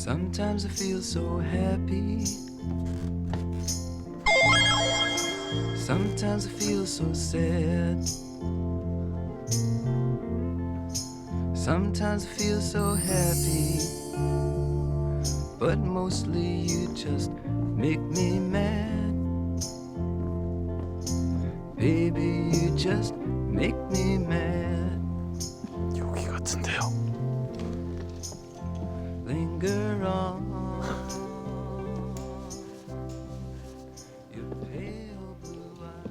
Sometimes I feel so happy. Sometimes I feel so sad. Sometimes I feel so happy. But mostly you just make me mad. Baby, you just make me mad. 여기 같은데요. Linger on. Your pale blue eyes.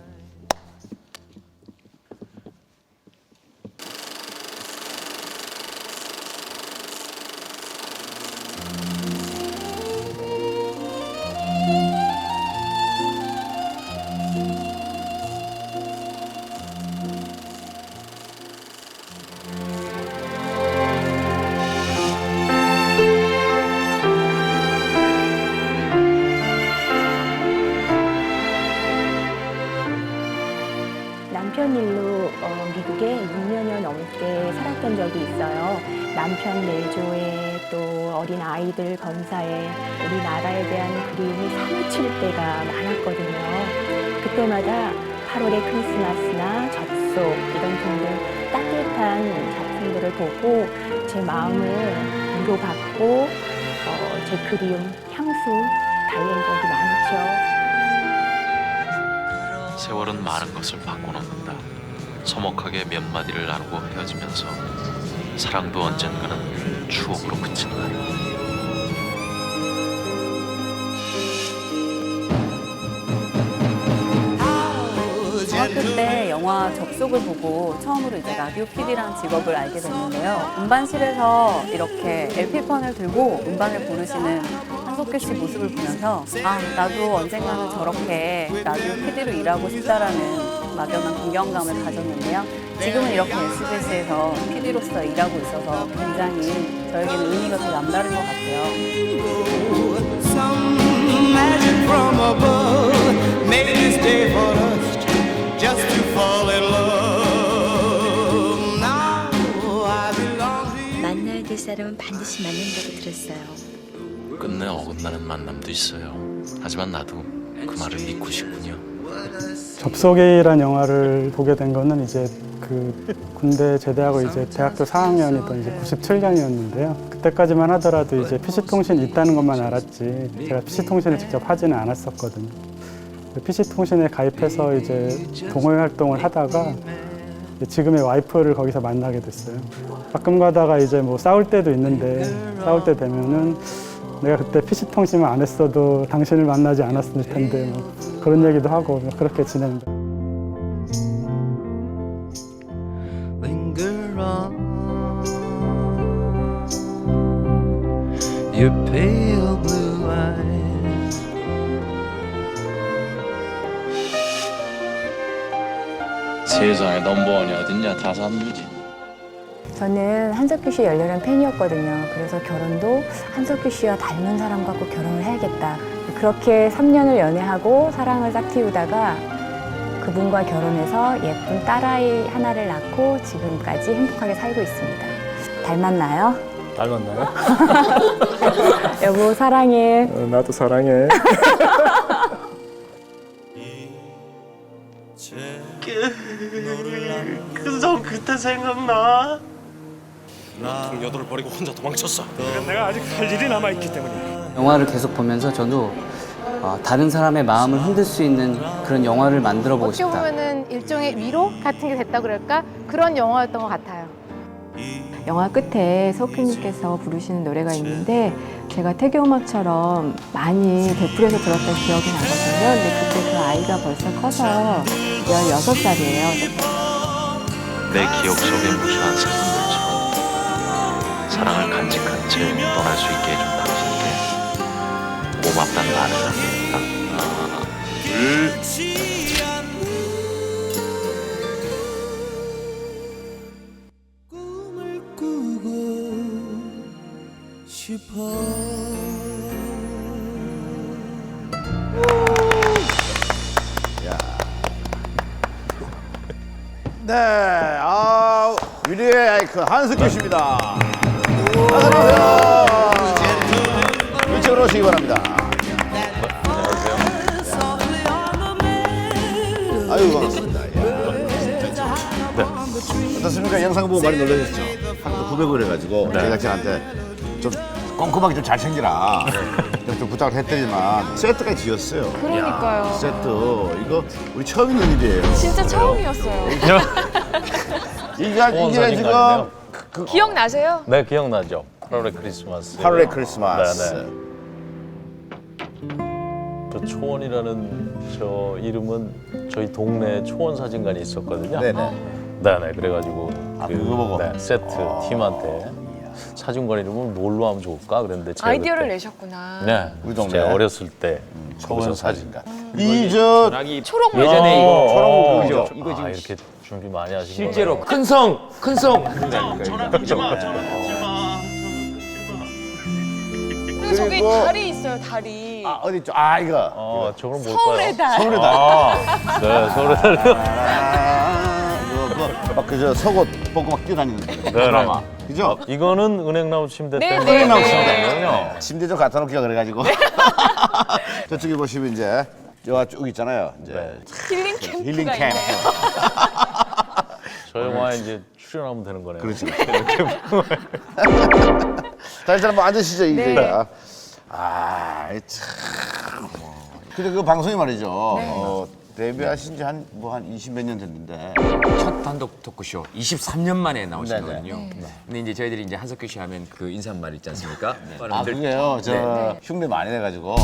남편 일로 미국에 6년여 넘게 살았던 적이 있어요. 남편 내조에 또 어린 아이들 건사에 우리나라에 대한 그리움이 사무칠 때가 많았거든요. 그때마다 8월의 크리스마스나 접속 이런 등등 따뜻한 작품들을 보고 제 마음을 위로받고 제 그리움, 향수 달랜 적이 많죠. 세월은 많은 것을 바꿔놓는다. 서먹하게 몇 마디를 나누고 헤어지면서 사랑도 언젠가는 추억으로 그친다. 중학교 때 영화 접속을 보고 처음으로 이제 라디오 PD라는 직업을 알게 됐는데요. 음반실에서 이렇게 LP판을 들고 음반을 부르시는 한석규 씨 모습을 보면서 아, 나도 언젠가는 저렇게 라디오 PD로 일하고 싶다라는 막연한 동경감을 가졌는데요. 지금은 이렇게 SBS에서 PD로서 일하고 있어서 굉장히 저에게는 의미가 더 남다른 것 같아요. Some magic from above made this day for us just to fall in love. Now I belong to you. 만나야 될 사람은 반드시 만난다고 들었어요. 끝내 어긋나는 만남도 있어요. 하지만 나도 그 말을 믿고 싶군요. 접속이란 영화를 보게 된 거는 이제 그 군대 제대하고 이제 대학교 4학년이던 이제 97년이었는데요. 그때까지만 하더라도 이제 PC통신 있다는 것만 알았지 제가 PC통신을 직접 하지는 않았었거든요. PC통신에 가입해서 이제 동호회 활동을 하다가 지금의 와이프를 거기서 만나게 됐어요. 가끔 가다가 이제 뭐 싸울 때도 있는데 싸울 때 되면은 내가 그때 PC통신을 안 했어도 당신을 만나지 않았을 텐데 뭐 그런 얘기도 하고 그렇게 지냅니다. Linger on. Your pale blue eyes. 세상에 넘버원이 어딨냐. 다 산두지. 저는 한석규 씨 열렬한 팬이었거든요. 그래서 결혼도 한석규 씨와 닮은 사람과 꼭 결혼을 해야겠다. 그렇게 3년을 연애하고 사랑을 싹 틔우다가 그분과 결혼해서 예쁜 딸아이 하나를 낳고 지금까지 행복하게 살고 있습니다. 닮았나요? 닮았나요? 여보 사랑해. 나도 사랑해. 그래서 그때 생각나. 동료들을 버리고 혼자 도망쳤어. 내가 아직 할 일이 남아있기 때문이야. 영화를 계속 보면서 저도 다른 사람의 마음을 흔들 수 있는 그런 영화를 만들어 보고 어떻게 싶다. 보면은 일종의 위로 같은 게 됐다 그럴까? 그런 영화였던 것 같아요. 영화 끝에 석규님께서 부르시는 노래가 있는데 제가 태교음악처럼 많이 되풀이해서 들었던 기억이 나거든요. 근데 그때 그 아이가 벌써 커서 16살이에요. 내 기억 속에 무수한 사람들처럼 사랑을 간직한 채 떠날 수 있게 해준 당신께 고맙다는 말을 합니다. 하나, 둘. 꿈을 꾸고 싶어. 네, 위리의 아이콘 한석규 씨입니다. 안녕하세요. 들어오시기 바랍니다. 아유 반갑습니다. 네. 어떻습니까? 영상 보고 많이 놀라셨죠? 한도 900을 해가지고 제작진한테 좀 꼼꼼하게 좀 잘 챙기라 좀 부탁을 했더니만 세트까지 지었어요. 그러니까요. 세트 이거 우리 처음 있는 일이에요. 진짜 처음이었어요. 이게 지금 기억나세요? 네, 기억나죠. 8월의 크리스마스. 8월의 크리스마스. 네네. 저 초원이라는 저 이름은 저희 동네에 초원 사진관이 있었거든요. 네네. 네네. 그래가지고 그거 보고? 네, 세트 팀한테 사진관 이름을 뭘로 하면 좋을까 그랬는데 제가 아이디어를 그때, 내셨구나. 네. 우리 동네. 제가 어렸을 때 초원 거기서 사진관. 이저 초록 예전에 이거 초록 그죠? 이거 지금 이렇게 준비 많이 하신 실제로 큰 성. 근데 저기 그리고- 달이 있어요, 달이. 어디 있죠? 이거. 저건 뭘까요? 서울의 달. 서울의 달. 네, 서울의 달. 막 그저 속옷 벗고 막 뛰어다니는 드라마. 그죠? 이거는 은행나무 침대 네, 때문에 네, 나무 나오거든요. 침대 좀 갖다 놓기가 그래가지고. 저쪽에 보시면 이제 쭉 있잖아요. 이제 힐링 캠프가 힐링 있네. 캠프. 저 영화에 이제 출연하면 되는 거네요. 그렇죠. 자, 일단 한번 앉으시죠, 이제가. 참. 근데 그 방송이 말이죠. 데뷔하신 지 한 20몇 년 됐는데. 첫 단독 토크쇼 23년 만에 나오신 네네. 거거든요. 근데 이제 저희들이 이제 한석규 씨 하면 그 인사말 있지 않습니까? 그게요. 흉내 많이 내가지고.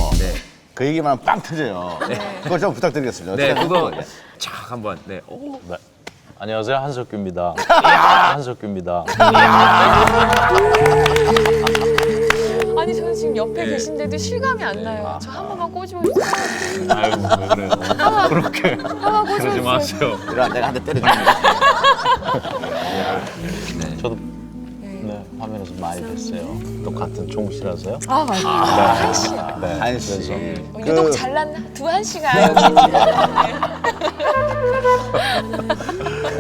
그 얘기만 하면 빵 터져요. 그걸 좀 부탁드리겠습니다. 네, 어떻게 그거 하면 착 한번. 네. 오. 네. 안녕하세요, 한석규입니다. 한석규입니다. 아니 저는 지금 옆에 네. 계신데도 실감이 안 나요. 저 한 번만 꼬집어주세요. 아유, 왜 그래요? 그렇게 한번 그러지 꼬집어주세요. 마세요. 이런 내가 한 대 때려주는 저도 네, 화면에서 많이 뵀어요. 또 같은 총씨라서요. 아 맞아요. 한씨. 네, 한씨. 그래서 유독 잘났나? 두 한씨가 여기.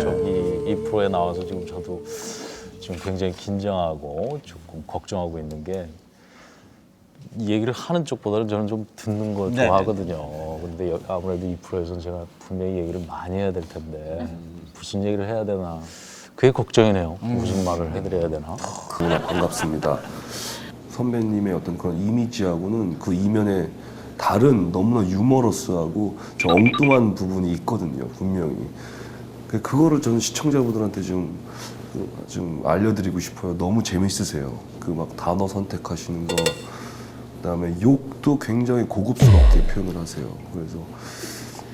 저기 이 프로에 나와서 지금 저도 지금 굉장히 긴장하고 조금 걱정하고 있는 게 이 얘기를 하는 쪽보다는 저는 좀 듣는 걸 네네. 좋아하거든요. 근데 아무래도 이 프로에서는 제가 분명히 얘기를 많이 해야 될 텐데 무슨 얘기를 해야 되나 그게 걱정이네요. 무슨 말을 해드려야 되나. 너무나 반갑습니다. 선배님의 어떤 그런 이미지하고는 그 이면에 다른 너무나 유머러스하고 저 엉뚱한 부분이 있거든요. 분명히. 그거를 저는 시청자분들한테 좀 알려드리고 싶어요. 너무 재밌으세요. 그 막 단어 선택하시는 거, 그다음에 욕도 굉장히 고급스럽게 표현을 하세요. 그래서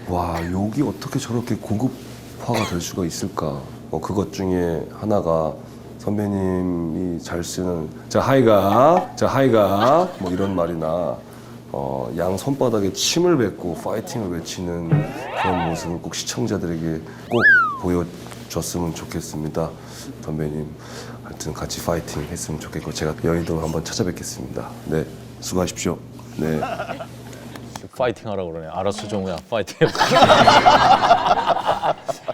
와, 욕이 어떻게 저렇게 고급화가 될 수가 있을까? 그것 중에 하나가 선배님이 잘 쓰는 자 하이가 뭐 이런 말이나 양 손바닥에 침을 뱉고 파이팅을 외치는 그런 모습을 꼭 시청자들에게 꼭 보여줬으면 좋겠습니다. 선배님, 하여튼 같이 파이팅 했으면 좋겠고 제가 여의도 한번 찾아뵙겠습니다. 네, 수고하십시오. 네. 파이팅 하라고 그러네. 알았어, 정우야. 파이팅.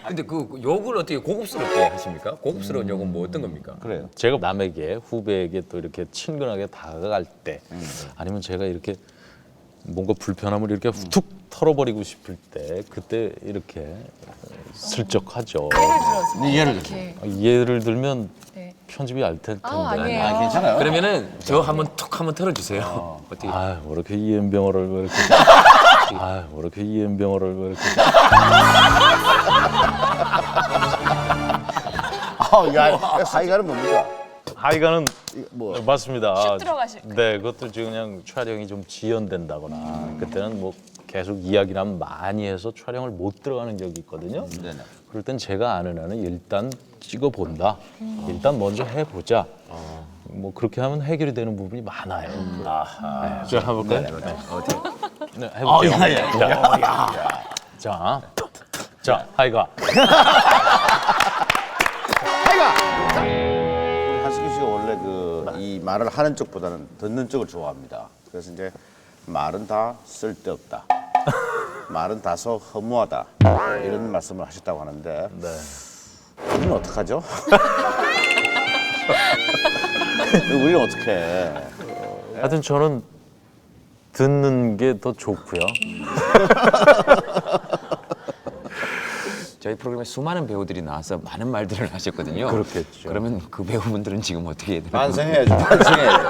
근데 그 욕을 어떻게 고급스럽게 하십니까? 고급스러운 욕은 뭐 어떤 겁니까? 그래요. 제가 남에게 후배에게 또 이렇게 친근하게 다가갈 때 아니면 제가 이렇게 뭔가 불편함을 이렇게 툭 털어버리고 싶을 때 그때 이렇게 슬쩍 하죠. 예를 예를 들면 네. 편집이 알 텐데. 아니에요. 괜찮아요. 그러면은 저 한번 툭 한번 털어주세요. 어떻게? 아, 뭐 이렇게 이엠병어를 왜 이렇게. 아, 뭐 이렇게 이엠병어를 왜 이렇게. 야, 하이가는 뭡니까? 하이가는 뭐 맞습니다. 슉 들어가실까요? 네, 그것도 지금 그냥 촬영이 좀 지연된다거나 그때는 뭐 계속 이야기를 많이 해서 촬영을 못 들어가는 적이 있거든요. 네네. 그럴 땐 제가 아는 한은 일단 찍어본다. 일단 먼저 해보자. 뭐 그렇게 하면 해결이 되는 부분이 많아요. 네, 자, 해볼까요? 네, 해볼게요. 자, 하이가. 한석규 씨가 원래 이 말을 하는 쪽보다는 듣는 쪽을 좋아합니다. 그래서 이제 말은 다 쓸데없다. 말은 다소 허무하다. 이런 말씀을 하셨다고 하는데 네. 우리는 어떡하죠? 우리는 어떻게 해? 하여튼 저는 듣는 게 더 좋고요. 저희 프로그램에 수많은 배우들이 나와서 많은 말들을 하셨거든요. 그렇겠죠. 그러면 그 배우분들은 지금 어떻게 해야 되나요? 반성해야죠. 반성해야죠.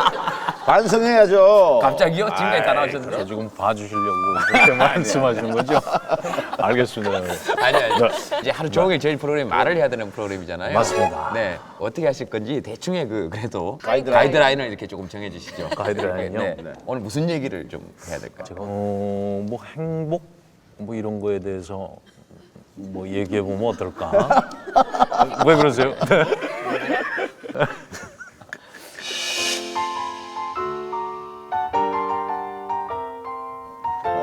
반성해야죠. 갑자기요? 지금까지 다 나오셨는데. 조금 봐주시려고 그렇게 말씀하시는 거죠? 알겠습니다. 아니요. 이제 하루 종일 저희 프로그램 말을 해야 되는 프로그램이잖아요. 맞습니다. 네. 어떻게 하실 건지 대충의 그래도 가이드라인. 가이드라인을 이렇게 조금 정해 주시죠. 가이드라인요? 네. 오늘 무슨 얘기를 좀 해야 될까요? 뭐 행복 뭐 이런 거에 대해서 뭐 얘기해 보면 어떨까? 왜 그러세요?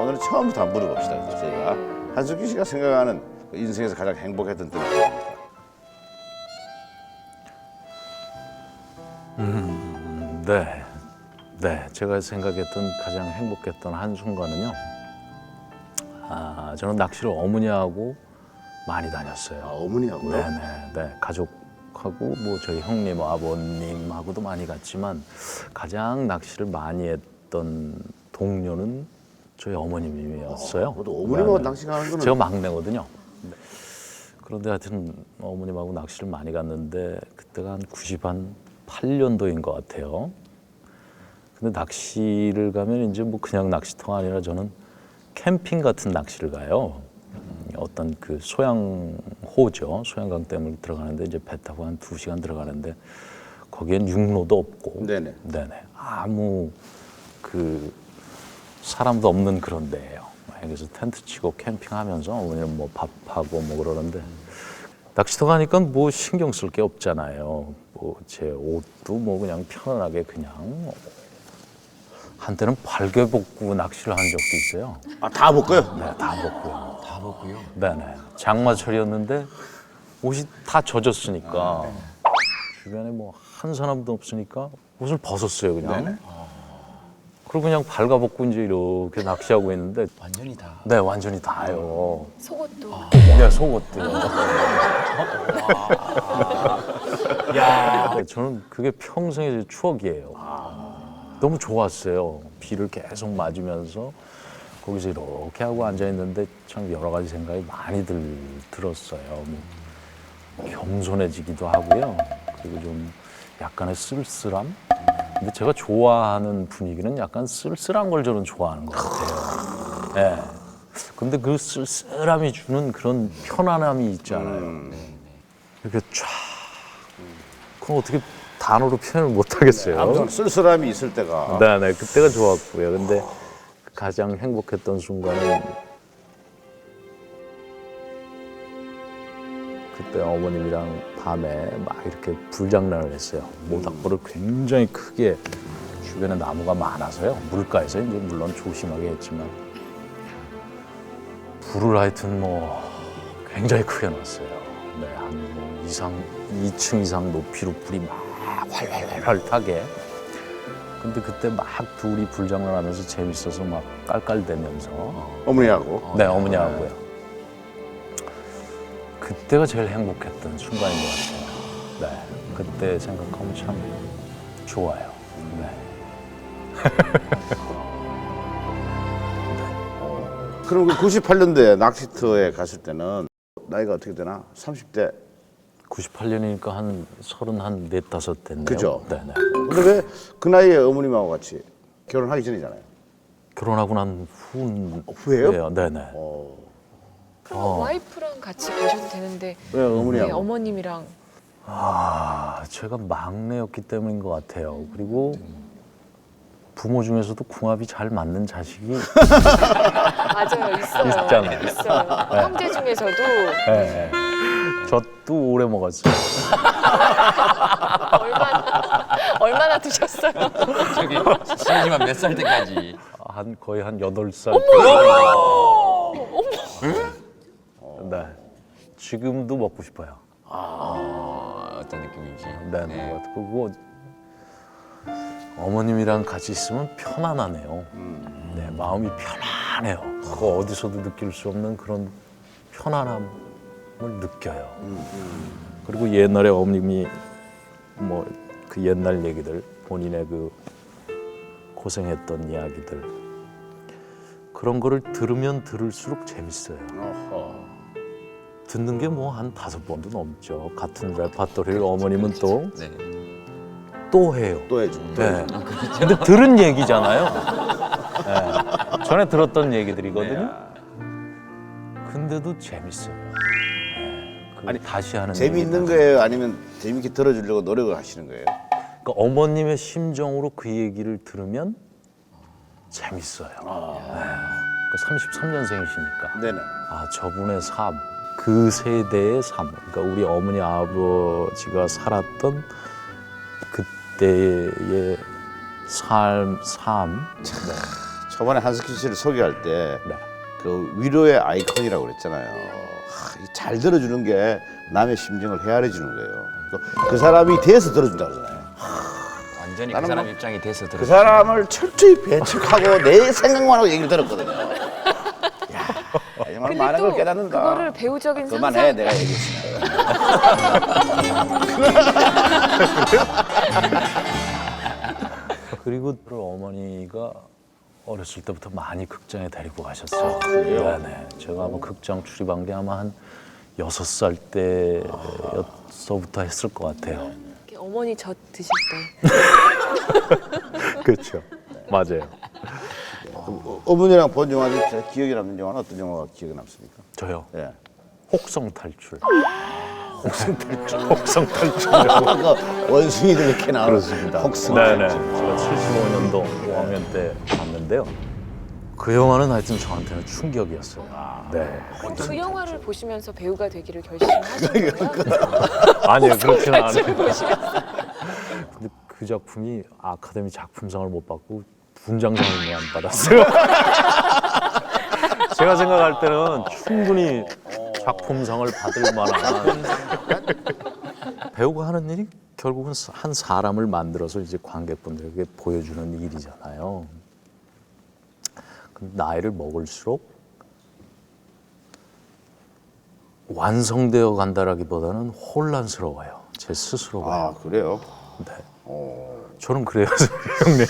오늘은 처음부터 한번 물어봅시다. 그래서 저희가 한석규 씨가 생각하는 그 인생에서 가장 행복했던 때는 뭐입니까? 네, 제가 생각했던 가장 행복했던 한순간은요. 저는 낚시를 어머니하고 많이 다녔어요. 어머니하고요? 네, 가족하고 뭐 저희 형님, 아버님하고도 많이 갔지만 가장 낚시를 많이 했던 동료는 저희 어머님이었어요. 그래도 어머님하고 낚시 가는 거는 제가 막내거든요. 그런데 하여튼 어머님하고 낚시를 많이 갔는데 그때가 한 98년도인 것 같아요. 근데 낚시를 가면 이제 뭐 그냥 낚시터가 아니라 저는 캠핑 같은 낚시를 가요. 어떤 그 소양호죠. 소양강 댐을 들어가는데 이제 배 타고 한 2시간 들어가는데 거기엔 육로도 없고 네네. 아무 그 사람도 없는 그런 데예요. 그래서 텐트 치고 캠핑하면서 어머니는 뭐 밥하고 뭐 그러는데 낚시터 가니까 뭐 신경 쓸 게 없잖아요. 뭐 제 옷도 뭐 그냥 편안하게 그냥 한때는 발개 벗고 낚시를 한 적도 있어요. 아, 다 벗고요? 네, 다 벗고요. 다 벗고요? 네네. 장마철이었는데 옷이 다 젖었으니까 주변에 뭐 한 사람도 없으니까 옷을 벗었어요 그냥. 네네. 그리고 그냥 발가벗고 이제 이렇게 낚시하고 있는데 완전히 다. 네, 완전히 다요. 속옷도. 네, 속옷도요. 야. 저는 그게 평생의 추억이에요. 너무 좋았어요. 비를 계속 맞으면서 거기서 이렇게 하고 앉아 있는데 참 여러 가지 생각이 많이 들었어요. 뭐 겸손해지기도 하고요. 그리고 좀 약간의 쓸쓸함. 근데 제가 좋아하는 분위기는 약간 쓸쓸한 걸 저는 좋아하는 것 같아요. 네. 근데 그 쓸쓸함이 주는 그런 편안함이 있잖아요. 이렇게 쫙. 그럼 어떻게 단어로 표현을 못 하겠어요. 아무튼 쓸쓸함이 있을 때가. 네, 그때가 좋았고요. 근데 가장 행복했던 순간은 그때 어머님이랑 밤에 막 이렇게 불장난을 했어요. 모닥불을 굉장히 크게 주변에 나무가 많아서요. 물가에서 이제 물론 조심하게 했지만 불을 하여튼 뭐 굉장히 크게 놨어요. 네, 한 뭐 2층 이상 높이로 불이 막 활활활 타게. 근데 그때 막 둘이 불장난하면서 재밌어서 막 깔깔대면서. 어머니하고? 네, 어머니하고요. 그때가 제일 행복했던 순간인 것 같아요. 네, 그때 생각하면 참 좋아요. 네. 그럼 그 98년도에 낚시터에 갔을 때는 나이가 어떻게 되나? 30대? 98년이니까 한 34, 5 됐네요. 그죠? 네네. 근데 왜 그 나이에 어머님하고 같이 결혼하기 전이잖아요. 결혼하고 난 후예요? 네네. 와이프랑 같이 가셔도 되는데 왜 어머니하고? 네, 어머님이랑. 제가 막내였기 때문인 것 같아요. 그리고 부모 중에서도 궁합이 잘 맞는 자식이 맞아요, 있어요. 있잖아요. 있어요. 네. 형제 중에서도. 네. 저 오래 먹었어요. 얼마나 드셨어요? 저기 실례지만 몇 살 때까지? 거의 한 8살. 네. 지금도 먹고 싶어요. 어떤 느낌인지. 네. 그리고 어머님이랑 같이 있으면 편안하네요. 네, 마음이 편안해요. 그거 어디서도 느낄 수 없는 그런 편안함을 느껴요. 그리고 옛날에 어머님이 뭐 그 옛날 얘기들, 본인의 그 고생했던 이야기들 그런 거를 들으면 들을수록 재밌어요. 듣는 게 뭐 한 5번도 넘죠. 같은 레파토리를 어머님은 또 해요. 또 해줘. 네. 근데 들은 얘기잖아요. 네. 전에 들었던 얘기들이거든요. 근데도 재밌어요. 네. 아니 다시 하는 재미있는 거예요? 아니면 재밌게 들어주려고 노력을 하시는 거예요? 그러니까 어머님의 심정으로 그 얘기를 들으면 재밌어요. 그러니까 33년생이시니까. 네네. 아, 저분의 삶, 그 세대의 삶. 그러니까 우리 어머니 아버지가 살았던 그때의 삶. 네. 초반에 한석규 씨를 소개할 때 그 위로의 아이콘이라고 그랬잖아요. 잘 들어주는 게 남의 심정을 헤아려 주는 거예요. 그 사람이 돼서 들어준다 그러잖아요. 완전히 그 사람 입장이 돼서 들어. 그 사람을 철저히 배척하고 내 생각만 하고 얘기를 들었거든요. 야, 정말 많은 걸 깨닫는다. 그거를 배우적인 그만해, 상상. 내가 얘기했으니까. 그리고 어머니가 어렸을 때부터 많이 극장에 데리고 가셨어요. 네. 제가 아마 극장 출입한 게 아마 한 6살 때부터 했을 것 같아요. 어머니 젖 드실 때. 그렇죠. 맞아요. 어머니랑 본 영화 중에 기억에 남는 영화는 어떤 영화가 기억에 남습니까? 저요? 예. 혹성 탈출. 혹성 탈출이라고 원숭이들 이렇게 나오는 그렇습니다. 혹성 네네. 탈출. 제가 75년도 5학년 때 봤는데요. 그 영화는 하여튼 저한테는 충격이었어요. 네. 그 영화를 보시면서 배우가 되기를 결심하신 거예요? 아니요, 그렇지는 않아요. 탈출을 보시면서. 근데 그 작품이 아카데미 작품상을 못 받고 분장상만 받았어요. 제가 생각할 때는 충분히 작품상을 받을 만한 배우가 하는 일이 결국은 한 사람을 만들어서 이제 관객분들에게 보여주는 일이잖아요. 근데 나이를 먹을수록 완성되어 간다라기보다는 혼란스러워요. 제 스스로가. 아, 그래요? 네. 저는 그래요, 형님.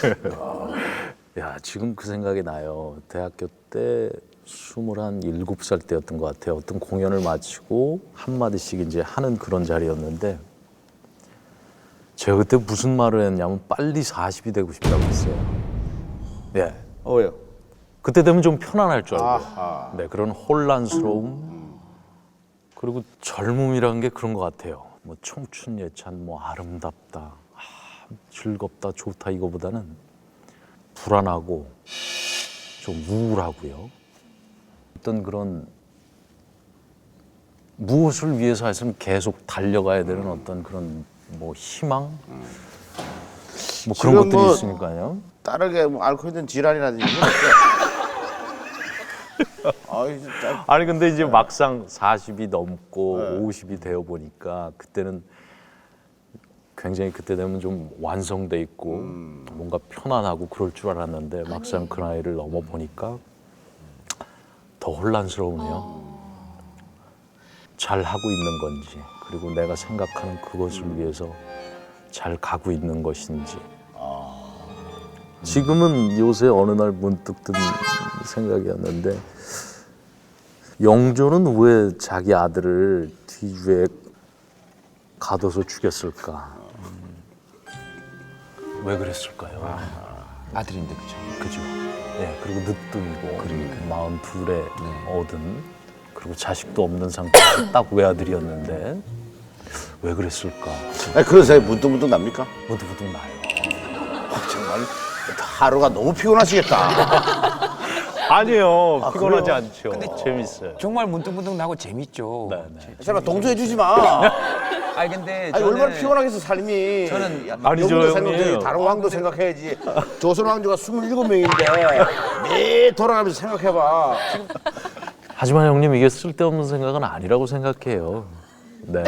야, 지금 그 생각이 나요. 대학교 때 27살 때였던 것 같아요. 어떤 공연을 마치고 한마디씩 이제 하는 그런 자리였는데 제가 그때 무슨 말을 했냐면 빨리 40이 되고 싶다고 했어요. 예. 왜요? 그때 되면 좀 편안할 줄 알고요. 아하. 네, 그런 혼란스러움 그리고 젊음이라는 게 그런 것 같아요. 뭐 청춘 예찬, 뭐 아름답다, 즐겁다, 좋다 이거보다는 불안하고 좀 우울하고요. 어떤 그런 무엇을 위해서 해서는 계속 달려가야 되는 어떤 그런 뭐 희망, 뭐 그런 것들이 뭐 있으니까요. 다르게 뭐 앓고 있는 질환이라든지 이런 거 없죠. 아니 근데 이제 막상 40이 넘고 50이 되어 보니까 그때는 굉장히 그때 되면 좀 완성돼 있고 뭔가 편안하고 그럴 줄 알았는데 막상 그 나이를 넘어 보니까 더 혼란스러우네요. 잘 하고 있는 건지 그리고 내가 생각하는 그것을 위해서 잘 가고 있는 것인지. 지금은 요새 어느 날 문득 든 생각이었는데 영조는 왜 자기 아들을 뒤주에 가둬서 죽였을까? 왜 그랬을까요? 아들인데 그죠? 그죠. 예, 그리고 늦둥이고 그러니까 42에 얻은 그리고 자식도 없는 상태에서 딱 외아들이었는데 왜 그랬을까? 아니, 그런 생각이 문득문득 납니까? 문득문득 나요. 정말 하루가 너무 피곤하시겠다. 아니에요. 피곤하지 그래요? 않죠. 재밌어요. 정말 문득문득 나고 재밌죠. 제발 동조해 주지 마. 아니 근데 아니, 얼마나 피곤하겠어 삶이. 저는 아니죠, 영도 형님. 생각해야지, 다른 왕도 생각해야지. 조선 왕조가 27명인데 매일 돌아가면서 생각해봐. 하지만 형님 이게 쓸데없는 생각은 아니라고 생각해요. 네.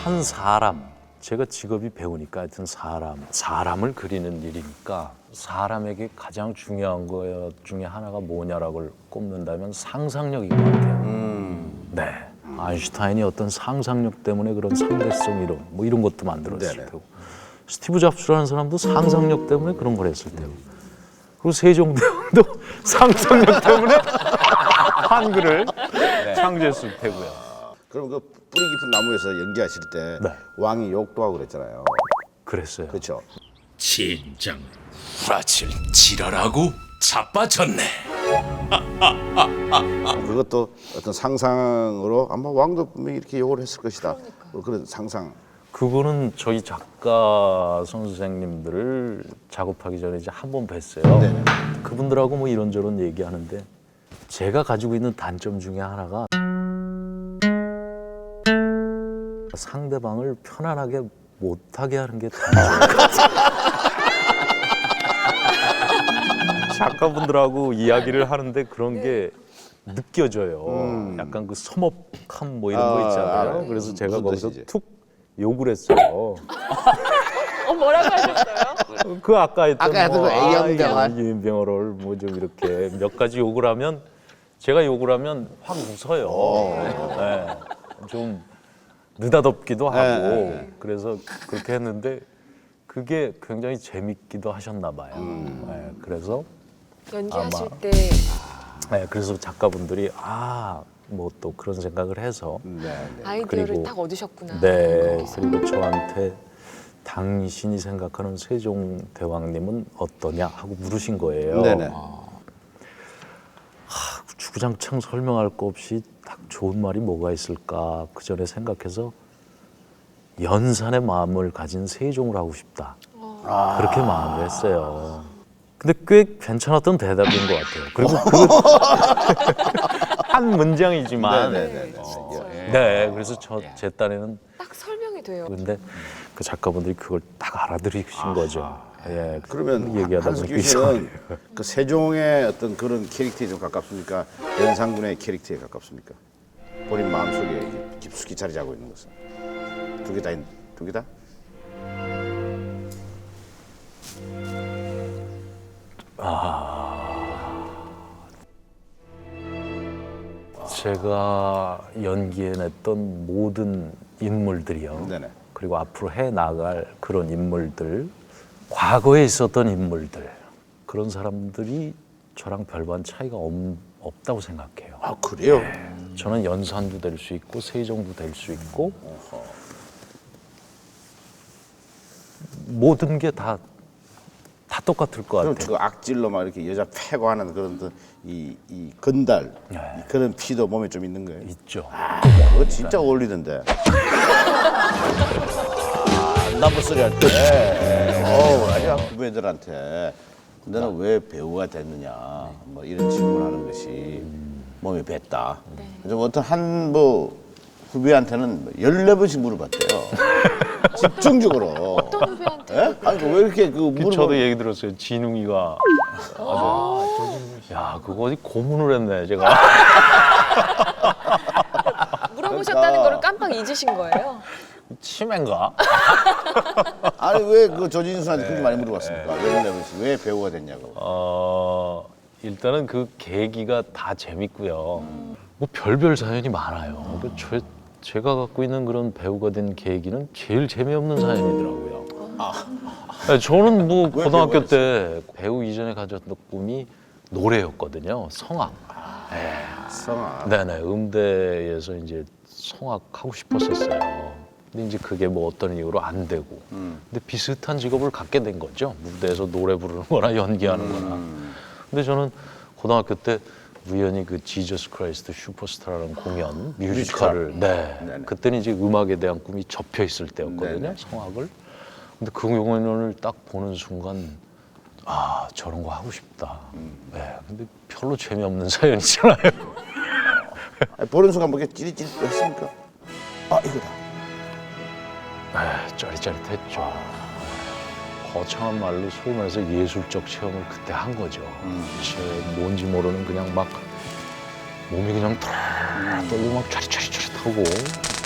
한 사람, 제가 직업이 배우니까 하여튼 사람을 그리는 일이니까 사람에게 가장 중요한 것 중에 하나가 뭐냐라고 꼽는다면 상상력인 것 같아요. 네. 아인슈타인이 어떤 상상력 때문에 그런 상대성 이론 뭐 이런 것도 만들었을 테고 스티브 잡스라는 사람도 상상력 때문에 그런 걸 했을 테고, 그리고 세종대왕도 상상력 때문에 한글을 창조했을 테고요. 그럼 그 뿌리 깊은 나무에서 연기하실 때 네. 왕이 욕도 하고 그랬잖아요. 그랬어요. 그렇죠. 진장 후라칠 지랄하고 자빠졌네. 그것도 어떤 상상으로 아마 왕도 분명히 이렇게 욕을 했을 것이다. 뭐 그런 상상. 그거는 저희 작가 선생님들을 작업하기 전에 이제 한 번 뵀어요. 네네. 그분들하고 뭐 이런저런 얘기하는데 제가 가지고 있는 단점 중에 하나가 상대방을 편안하게 못하게 하는 게 단점 같아요. 작가분들하고 이야기를 하는데 그런 게 느껴져요. 약간 그 서먹함 뭐 이런 거 있잖아요. 그래서 제가 거기서 툭 욕을 했어요. 뭐라고 하셨어요? 그 아까 했던 거 A형장을 이병호를 뭐 좀 이렇게 몇 가지 욕을 하면 제가 욕을 하면 확 웃어요. 네. 좀 느닷없기도 하고 그래서 그렇게 했는데 그게 굉장히 재밌기도 하셨나 봐요. 네. 그래서 연기하실 때 네, 그래서 작가분들이 뭐 또 그런 생각을 해서 아이디어를 그리고, 딱 얻으셨구나. 네, 그리고 저한테 당신이 생각하는 세종대왕님은 어떠냐 하고 물으신 거예요. 네네. 주구장창 설명할 거 없이 딱 좋은 말이 뭐가 있을까 그 전에 생각해서 연산의 마음을 가진 세종을 하고 싶다. 그렇게 마음을 했어요. 근데 꽤 괜찮았던 대답인 것 같아요. 그리고 한 문장이지만 네, 그래서 제 딴에는 딱 설명이 돼요. 근데 그 작가분들이 그걸 딱 알아들으신 거죠. 예, 그러면 얘기하다 한석규 씨는 그 세종의 어떤 그런 캐릭터에 좀 가깝습니까? 연산군의 캐릭터에 가깝습니까? 본인 마음속에 깊숙이 자리 잡고 있는 것은 두 개 다 두 개 다? 제가 연기해냈던 모든 인물들이요. 네네. 그리고 앞으로 해나갈 그런 인물들, 과거에 있었던 인물들, 그런 사람들이 저랑 별반 차이가 없다고 생각해요. 아, 그래요? 저는 연산도 될 수 있고 세종도 될 수 있고 모든 게 다 똑같을 것 같아요. 그럼 그 악질로 막 이렇게 여자 패고 하는 그런 이 건달 그런 피도 몸에 좀 있는 거예요? 있죠. 그거 진짜 어울리던데. 나쁜 소리 할 때, 아니야 후배들한테 너는 왜 배우가 됐느냐, 뭐 이런 질문하는 것이 몸에 뱄다. 그래서 어떤 한 후배한테는 14번씩 물어봤대요. 집중적으로. 어떤 후배한테? 예? 아니 왜 이렇게 저도 얘기 들었어요. 진웅이가 야 그거 어디 고문을 했네 제가. 물어보셨다는 거를 깜빡 잊으신 거예요? 치매인가? 아니 왜 그 조진수한테 그렇게 많이 물어봤습니까? 14번씩 왜 배우가 됐냐고. 일단은 그 계기가 다 재밌고요. 뭐 별별 사연이 많아요. 제가 갖고 있는 그런 배우가 된 계기는 제일 재미없는 사연이더라고요. 저는 뭐 고등학교 때 배우 이전에 가졌던 꿈이 노래였거든요. 성악. 성악. 네네. 음대에서 이제 성악 하고 싶었었어요. 근데 이제 그게 뭐 어떤 이유로 안 되고. 근데 비슷한 직업을 갖게 된 거죠. 무대에서 노래 부르는 거나 연기하는 거나. 근데 저는 고등학교 때 우연히 그 지저스 크라이스트 슈퍼스타라는 공연 뮤지컬을 그때는 이제 음악에 대한 꿈이 접혀 있을 때였거든요. 성악을. 근데 그 공연을 딱 보는 순간 저런 거 하고 싶다. 네. 근데 별로 재미없는 사연이잖아요. 보는 순간 뭐 이렇게 찌릿찌릿했습니까? 이거다. 짜릿짜릿했죠. 거창한 말로 소위 말해서 예술적 체험을 그때 한 거죠. 뭔지 모르는 그냥 막 몸이 그냥 떨리고 막 짜릿짜릿하고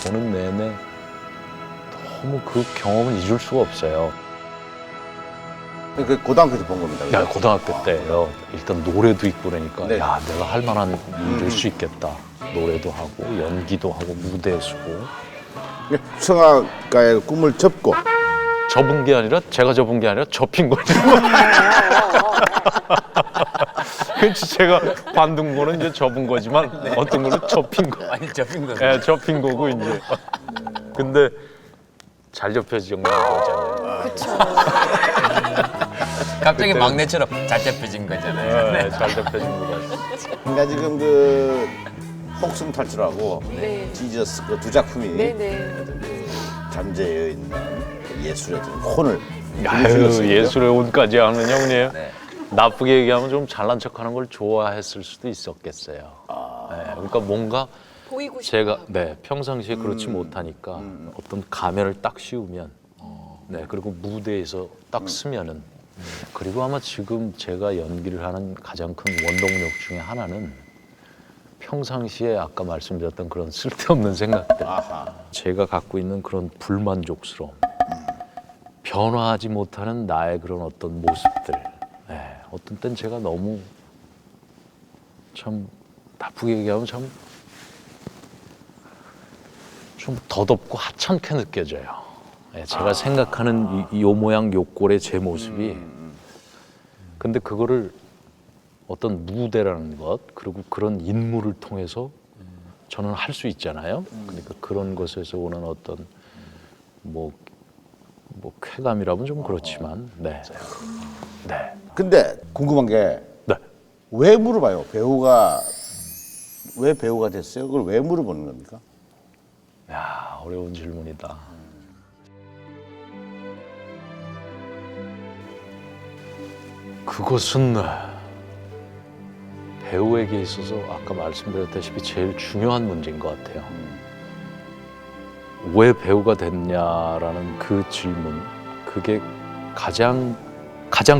보는 내내 너무 그 경험을 잊을 수가 없어요. 그 고등학교 때 본 겁니다. 야, 고등학교 때요. 일단 노래도 있고 그러니까 야 내가 할 만한 일일 수 있겠다. 노래도 하고 연기도 하고 무대 서고. 성악가의 꿈을 접고 접은 게 아니라 제가 접은 게 아니라 접힌 거죠. 그렇지 제가 관둔 거는 이제 접은 거지만 어떤 거는 접힌 거. 아니 접힌 거. 예, 접힌 거고 이제. 근데 잘 접혀진 거잖아요. 그렇죠. 갑자기 그때- 막내처럼 잘 접혀진 거잖아요. 네, 잘 접혀진 거가. 그러니까 지금 그 혹승 탈출하고 네. 지저스 그 두 작품이 네네. 잠재해 있는 예술의 어떤 혼을 아유, 예술의 온까지 하는 형님. 나쁘게 얘기하면 좀 잘난 척하는 걸 좋아했을 수도 있었겠어요. 네, 그러니까 뭔가 보이고 싶어. 제가 평상시에 그렇지 못하니까 어떤 가면을 딱 씌우면 네, 그리고 무대에서 딱 쓰면은 그리고 아마 지금 제가 연기를 하는 가장 큰 원동력 중에 하나는 평상시에 아까 말씀드렸던 그런 쓸데없는 생각들 제가 갖고 있는 그런 불만족스러움 변화하지 못하는 나의 그런 어떤 모습들 네, 어떤 땐 제가 너무 참 나쁘게 얘기하면 좀 더덥고 하찮게 느껴져요. 네, 제가 생각하는 요 모양 요 꼴의 제 모습이 근데 그거를 어떤 무대라는 것 그리고 그런 인물을 통해서 저는 할 수 있잖아요. 그러니까 그런 것에서 오는 어떤 뭐 쾌감이라면 좀 그렇지만 네. 네. 근데 궁금한 게 왜 물어봐요? 배우가 왜 배우가 됐어요? 그걸 왜 물어보는 겁니까? 야, 어려운 질문이다. 그것은 배우에게 있어서 아까 말씀드렸다시피 제일 중요한 문제인 것 같아요. 왜 배우가 됐냐라는 그 질문, 그게 가장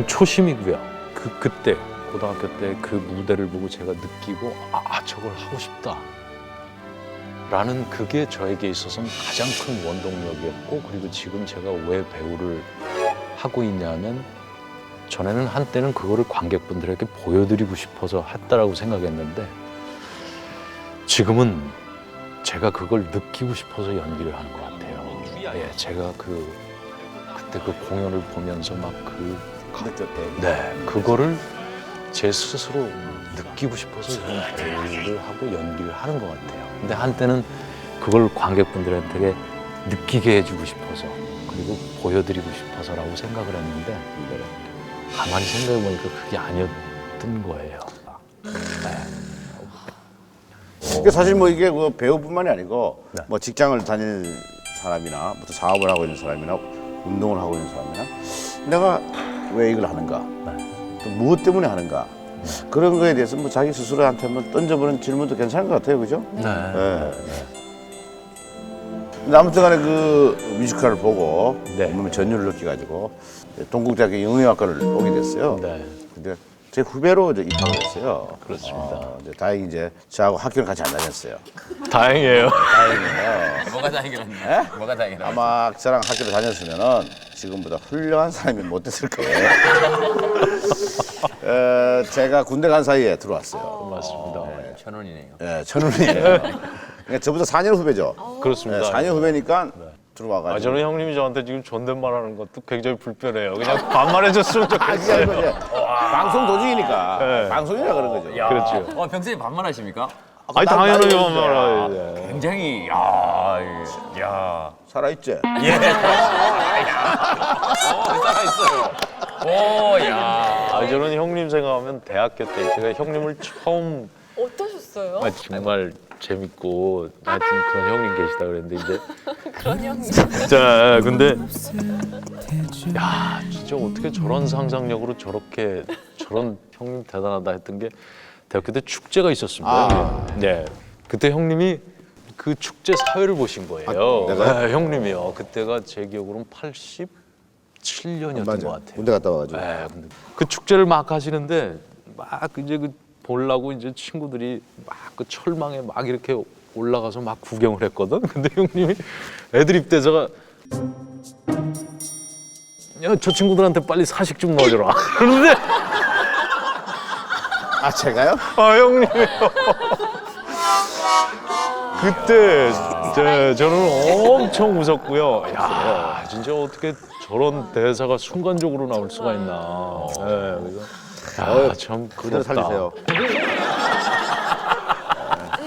초심이고요. 그때 고등학교 때 그 무대를 보고 제가 느끼고 저걸 하고 싶다. 라는 그게 저에게 있어서는 가장 큰 원동력이었고 그리고 지금 제가 왜 배우를 하고 있냐면 전에는 한때는 그거를 관객분들에게 보여드리고 싶어서 했다라고 생각했는데 지금은 제가 그걸 느끼고 싶어서 연기를 하는 것 같아요. 예, 제가 그때 그 공연을 보면서 막 그거를 제 스스로 느끼고 싶어서 배우를 하고 연기를 하는 것 같아요. 근데 한때는 그걸 관객분들한테 느끼게 해주고 싶어서 그리고 보여드리고 싶어서라고 생각을 했는데 가만히 생각해 보니까 그게 아니었던 거예요. 그러니까 사실 뭐 이게 그 배우뿐만이 아니고 뭐 직장을 다니는 사람이나 또 사업을 하고 있는 사람이나 운동을 하고 있는 사람이나 내가 왜 이걸 하는가 또 무엇 때문에 하는가 그런 거에 대해서 뭐 자기 스스로한테 한번 던져보는 질문도 괜찮은 것 같아요, 그죠? 네. 근데 아무튼간에 그 뮤지컬을 보고 몸에 전율을 느껴가지고 동국대학교 영예학과를 오게 됐어요. 근데 제 후배로 이제 입학을 했어요. 그렇습니다. 이제 다행히 이제 저하고 학교를 같이 안 다녔어요. 다행이에요. 다행이에요. 뭐가 다행이라는 뭐가 다행이라 아마 저랑 학교를 다녔으면은 지금보다 훌륭한 사람이 못 됐을 거예요. 제가 군대 간 사이에 들어왔어요. 맞습니다. 천원이네요. 네, 천운이에요. 그러니까 저보다 4년 후배죠. 그렇습니다. 네, 4년 후배니까 들어와가지고. 저는 형님이 저한테 지금 존댓말하는 것도 굉장히 불편해요. 그냥 반말해줬으면 좋겠어요. 방송 도중이니까 방송이라 그런 거죠. 그렇죠. 평소에 반말하십니까? 아니 당연히 반말해요. 굉장히 야 살아있지? 예. 살아있어요. 야. 저는 형님 생각하면 대학교 때 제가 형님을 처음 어떠셨어요? 정말 재밌고 하여튼 그런 형님 계시다 그랬는데 이제 그런 형님. 진짜 근데 야 진짜 어떻게 저런 상상력으로 저런 형님 대단하다 했던 게 대학교 때 축제가 있었습니다. 네, 그때 형님이 그 축제 사회를 보신 거예요. 네, 형님이요. 그때가 제 기억으로는 87년이었던 것 같아요. 군대 갔다 와가지고. 네, 근데 그 축제를 막 하시는데 막 이제 보려고 이제 친구들이 막 그 철망에 막 이렇게 올라가서 막 구경을 했거든. 근데 형님이 애드립 대사가 야, 저 친구들한테 빨리 사식 좀 넣어줘라. 그런데 제가요? 형님이요. 그때 저는 엄청 웃었고요. 야, 진짜 어떻게 저런 대사가 순간적으로 나올 수가 있나. 그래서 참 그대로 부럽다. 살리세요.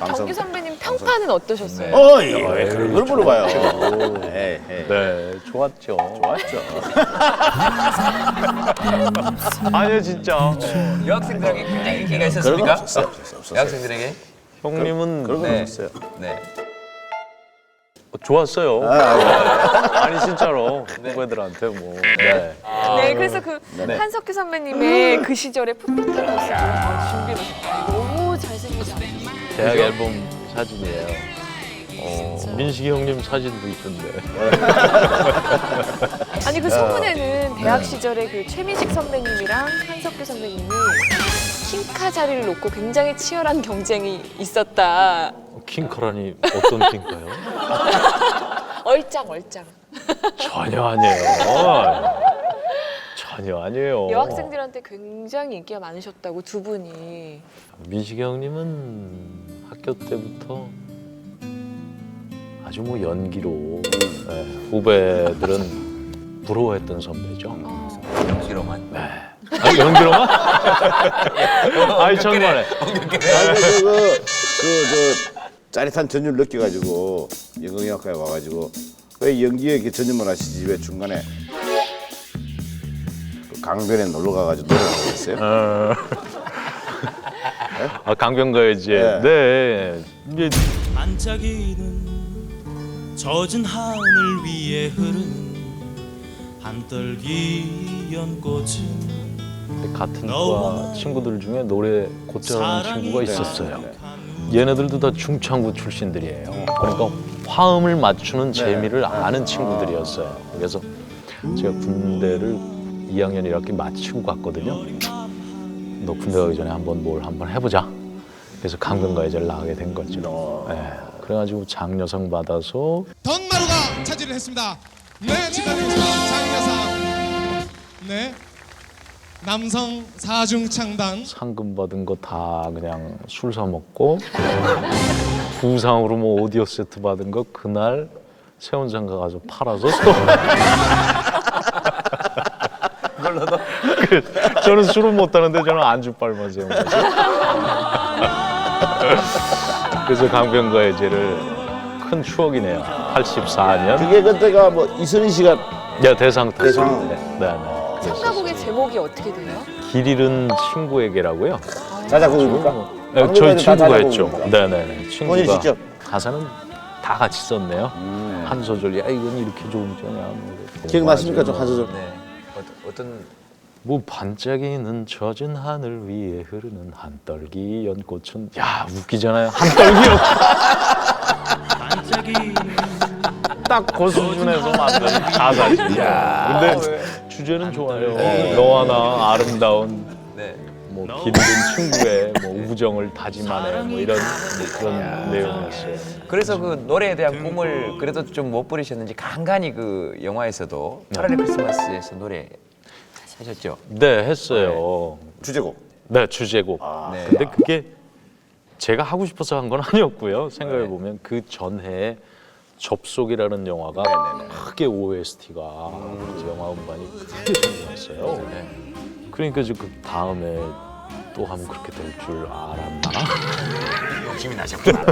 아니, 경규 선배님 평판은 어떠셨어요? 그런 걸 물어봐요. 네, 좋았죠. 아니요, 진짜. 여학생들에게 굉장히 인기가 있었습니까? 없어요. 여학생들에게? 형님은 그런 건 없어요. 네. 좋았어요. 아니 진짜로 후배들한테 뭐. 네. 네, 그래서 그 한석규 선배님의 그 시절의 포토타임 모습을 준비해봤어요. 너무 잘생기지 않으셨어요? 대학 앨범 사진이에요. 민식이 형님 사진도 있던데. 아니 그 소문에는 대학 시절에 그 최민식 선배님이랑 한석규 선배님이 킹카 자리를 놓고 굉장히 치열한 경쟁이 있었다. 킹카라니 어떤 킹카요? 얼짱. 전혀 아니에요. 전혀 아니에요. 여학생들한테 굉장히 인기가 많으셨다고 두 분이. 민식이 형님은 학교 때부터 아주 뭐 연기로 후배들은 부러워했던 선배죠. 연기로만? 네. 아니, 연기로만? 아이 정말에. 짜릿한 전율 느껴가지고 연극영화과에 와가지고 왜 연기에 이렇게 전념을 하시지 왜 중간에 강변에 놀러 가가지고 노래를 하고 있어요? 강변가야지. 네. 이게 반짝이는 젖은 하늘 위에 흐르는 한떨기 연꽃은 같은 과 친구들 중에 노래 곧잘하는 친구가 있었어요. 얘네들도 다 중창부 출신들이에요. 그러니까 화음을 맞추는 재미를 아는 친구들이었어요. 그래서 제가 군대를 2학년 1학기 마치고 갔거든요. 너 군대 가기 전에 한번 해보자. 그래서 강변가요제를 나가게 된 거죠. 그래가지고 장려상 받아서 던마루가 차지를 했습니다. 네, 축하드립니다. 장려상. 네. 남성 사중창단 상금 받은 거 다 그냥 술 사 먹고 부상으로 뭐 오디오 세트 받은 거 그날 세운장 가서 팔아서 그걸로도 저는 술은 못 타는데 저는 안주빨만 세운 거죠. 그래서 강변가요제를 큰 추억이네요. 84년. 그게 그때가 뭐 이선희 씨가 대상 탔어요. 네. 참가곡의 제목이 어떻게 돼요? 길 잃은 친구에게라고요. 자작곡입니까? 네, 저희 친구가 했죠. 네네. 본인 친구가 직접? 가사는 다 같이 썼네요. 한 소절, 야 이건 이렇게 좋은 거냐. 기억나십니까 좀 한 소절? 네. 어떤 뭐 반짝이는 젖은 하늘 위에 흐르는 한떨기 연꽃은 야 웃기잖아요. 한떨기요. 딱 그 수준에서 만든 가사지. 근데 주제는 좋아요. 너와 나 아름다운 뭐 길 잃은 친구의 뭐 우정을 다짐하네 뭐 이런 그런 내용이었어요. 그래서 그 노래에 대한 꿈을 그래도 좀 못 부리셨는지 간간히 그 영화에서도 파라리 크리스마스에서 노래 하셨죠? 네, 했어요. 주제곡? 네, 주제곡. 네. 근데 그게 제가 하고 싶어서 한 건 아니었고요. 생각해 보면 그 전해에 접속이라는 영화가 크게 OST가 영화 음반이 크게 성공했어요. 그러니까 이제 그 다음에 또 하면 그렇게 될 줄 알았나? 욕심이 나셨구나.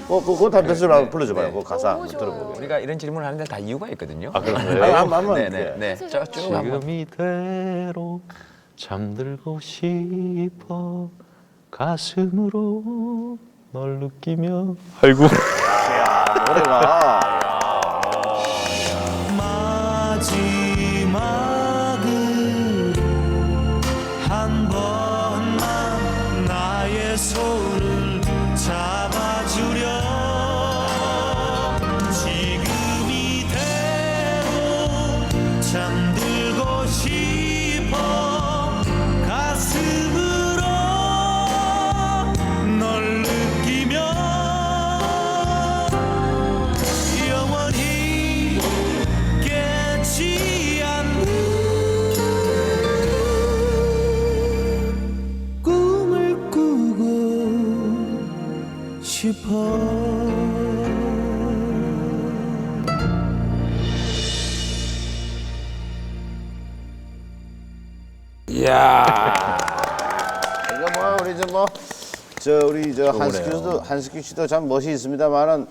그거 다 몇 소리 불러줘봐요. 그 가사 한번 들어보게. 우리가 이런 질문을 하는데 다 이유가 있거든요. 아, 그런가요? 한번 네. 쭉 한번. 지금 이대로 잠들고 싶어 가슴으로 널 느끼며 아이고 노래가 마지막으로 한 번만 나의 손을 잡아주려 지금 이대로 잠들고 싶어 가슴으로 널 느끼며 영원히 깨지 않는 꿈을 꾸고 싶어 이야. 이거 뭐 우리 우리 한석규 씨도 참 멋이 있습니다만은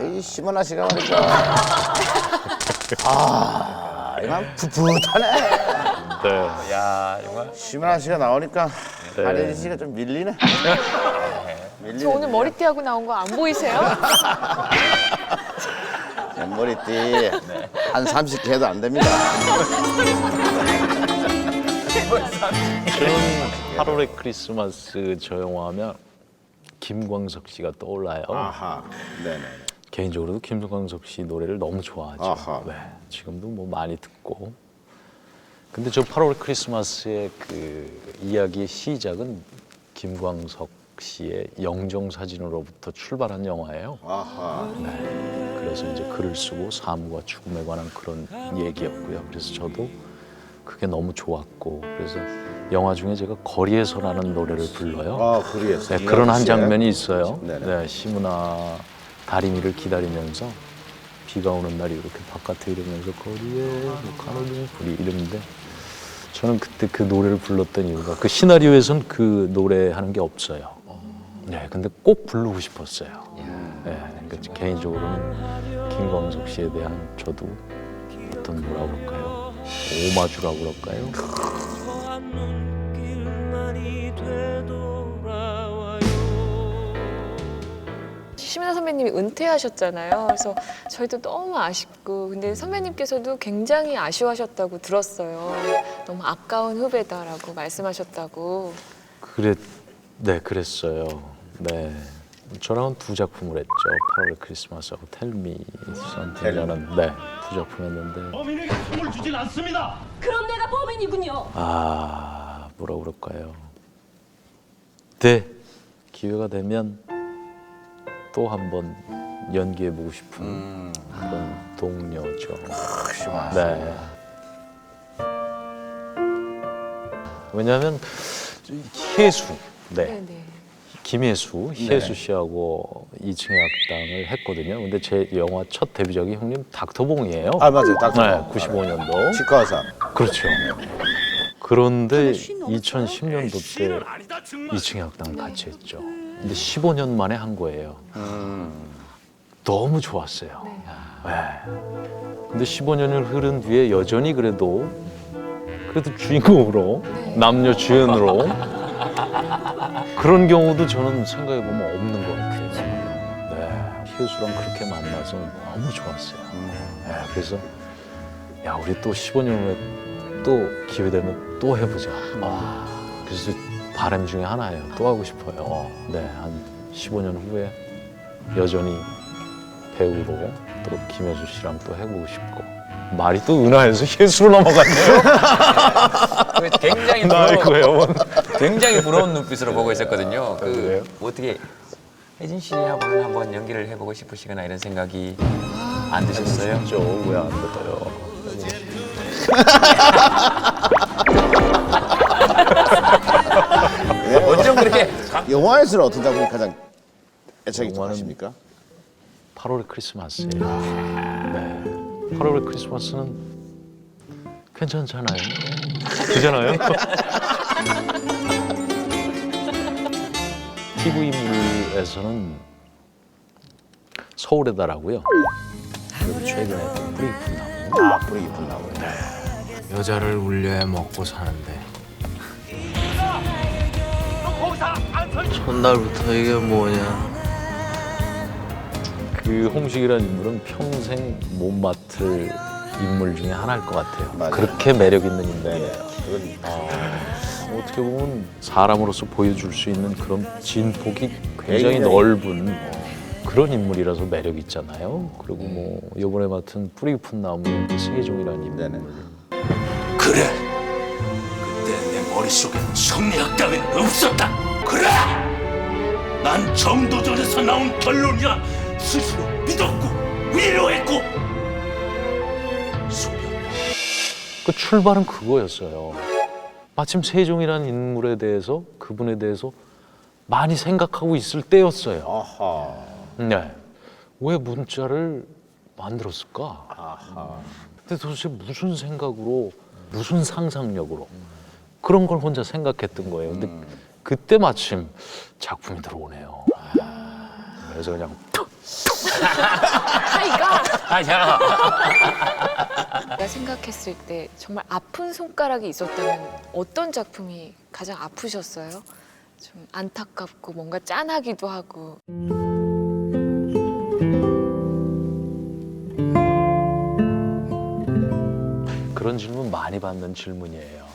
이 심은하 씨가 말이죠. 이건 풋풋하네. 네. 야 정말 심은하 씨가 나오니까 한혜진 씨가 좀 밀리네. 저 오늘 머리띠하고 나온 거 안 보이세요? 머리띠 한 30개 해도 안 됩니다. 저는 8월의 크리스마스 저 영화하면 김광석 씨가 떠올라요. 아하, 네네. 개인적으로도 김광석 씨 노래를 너무 좋아하죠. 아하. 네, 지금도 뭐 많이 듣고. 근데 저 8월 크리스마스의 그 이야기의 시작은 김광석 씨의 영정 사진으로부터 출발한 영화예요. 아하. 네, 그래서 이제 글을 쓰고 삶과 죽음에 관한 그런 얘기였고요. 그래서 저도 그게 너무 좋았고, 그래서 영화 중에 제가 거리에서라는 노래를 불러요. 아, 거리에서. 네, 그런 한 장면이 있어요. 네네. 네, 심은하 다리미를 기다리면서 비가 오는 날이 이렇게 바깥에 이러면서 거리에 가로등 불이 이러는데 저는 그때 그 노래를 불렀던 이유가 그 시나리오에선 그 노래 하는 게 없어요. 네, 근데 꼭 부르고 싶었어요. 네, 그러니까 개인적으로는 김광석 씨에 대한 저도 어떤 뭐라고 그럴까요? 오마주라고 그럴까요? 심은하 선배님이 은퇴하셨잖아요. 그래서 저희도 너무 아쉽고, 근데 선배님께서도 굉장히 아쉬워하셨다고 들었어요. 너무 아까운 후배다라고 말씀하셨다고. 네, 그랬어요. 네, 저랑은 두 작품을 했죠. 8월의 크리스마스하고 텔미 썸띵이라는 네, 두 작품 했는데. 범인에게 총을 주진 않습니다. 그럼 내가 범인이군요. 뭐라고 그럴까요? 네, 기회가 되면 또 한 번 연기해보고 싶은 그런 동료죠. 네. 왜냐하면 혜수, 네. 김혜수, 희수 씨하고 2층의 악당을 했거든요. 근데 제 영화 첫 데뷔작이 형님 닥터봉이에요. 아, 맞아요. 닥터봉. 네, 95년도. 치과의사. 그렇죠. 그런데 2010년도 때 2층의 악당을 같이 했죠. 근데 15년 만에 한 거예요. 너무 좋았어요. 네. 근데 15년을 흐른 뒤에 여전히 그래도 주인공으로 남녀 주연으로 그런 경우도 저는 생각해보면 없는 것 같아요. 네, 희수랑 그렇게 만나서 너무 좋았어요. 네, 그래서 야, 우리 또 15년 후에 또 기회 되면 또 해보자. 그래서 바람 중에 하나예요. 또 하고 싶어요. 네, 한 15년 후에 여전히 배우로 또 김혜수 씨랑 또 해보고 싶고. 말이 또 은하에서 혜수로 넘어갔네요. 굉장히 부러운 눈빛으로 보고 있었거든요. 어떻게 혜진 씨하고 한번 연기를 해보고 싶으시거나 이런 생각이 안 드셨어요? 진짜 왜 안 들어요? 어쩜 그렇게 영화에서는 어떤 작품이 가장 애착이 좋으십니까? 8월의 크리스마스예요. 네, 8월의 크리스마스는 괜찮잖아요. 그잖아요. TV물에서는 서울의 달하고요. 그리고 최근에 뿌리 깊은 나무. 뿌리 깊은 나무. 네. 여자를 울려야 먹고 사는데. 첫날부터 이게 뭐냐. 그 홍식이라는 인물은 평생 못 맡을 인물 중에 하나일 것 같아요. 맞아요. 그렇게 매력 있는 인물이에요. 어떻게 보면 사람으로서 보여줄 수 있는 그런 진폭이 굉장히 넓은 그런 인물이라서 매력 있잖아요. 그리고 뭐 이번에 맡은 뿌리 깊은 나무 세종이라는 인물. 그래. 그때 내 머릿속에 성리학 따윈 없었다. 그래. 난 정도전에서 나온 결론이라 스스로 믿었고 위로했고. 그 출발은 그거였어요. 마침 세종이라는 인물에 대해서, 그분에 대해서 많이 생각하고 있을 때였어요. 아하. 네. 왜 문자를 만들었을까? 아하. 근데 도대체 무슨 생각으로, 무슨 상상력으로 그런 걸 혼자 생각했던 거예요. 근데 그때 마침 작품이 들어오네요. 그래서 그냥 아야. 내가 생각했을 때 정말 아픈 손가락이 있었다면 어떤 작품이 가장 아프셨어요? 좀 안타깝고 뭔가 짠하기도 하고. 그런 질문 많이 받는 질문이에요.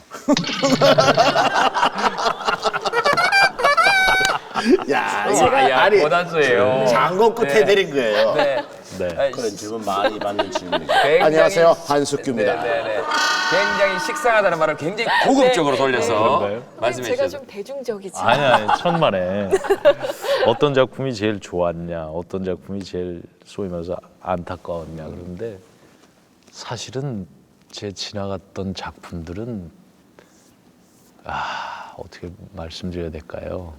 아니 고단수예요. 장고 끝에 네. 내린 거예요. 네. 네. 그런 질문 많이 받는 질문이죠. 굉장히- 안녕하세요, 한숙규입니다. 네네네. 굉장히 식상하다는 말을 굉장히 고급적으로 돌려서 말씀해 제가 주셔서. 좀 대중적이지. 아니 천만에. 어떤 작품이 제일 좋았냐, 어떤 작품이 제일 소위 말해서 안타까웠냐. 그런데 사실은 제 지나갔던 작품들은 어떻게 말씀드려야 될까요?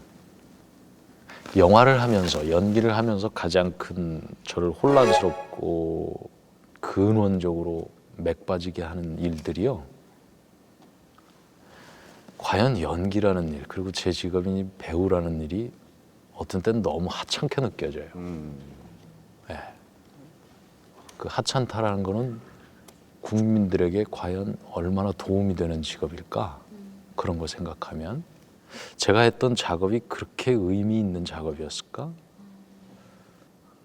영화를 하면서, 연기를 하면서 가장 큰 저를 혼란스럽고 근원적으로 맥빠지게 하는 일들이요. 과연 연기라는 일, 그리고 제 직업인 배우라는 일이 어떤 때는 너무 하찮게 느껴져요. 네. 그 하찮다라는 거는 국민들에게 과연 얼마나 도움이 되는 직업일까? 그런 거 생각하면 제가 했던 작업이 그렇게 의미 있는 작업이었을까?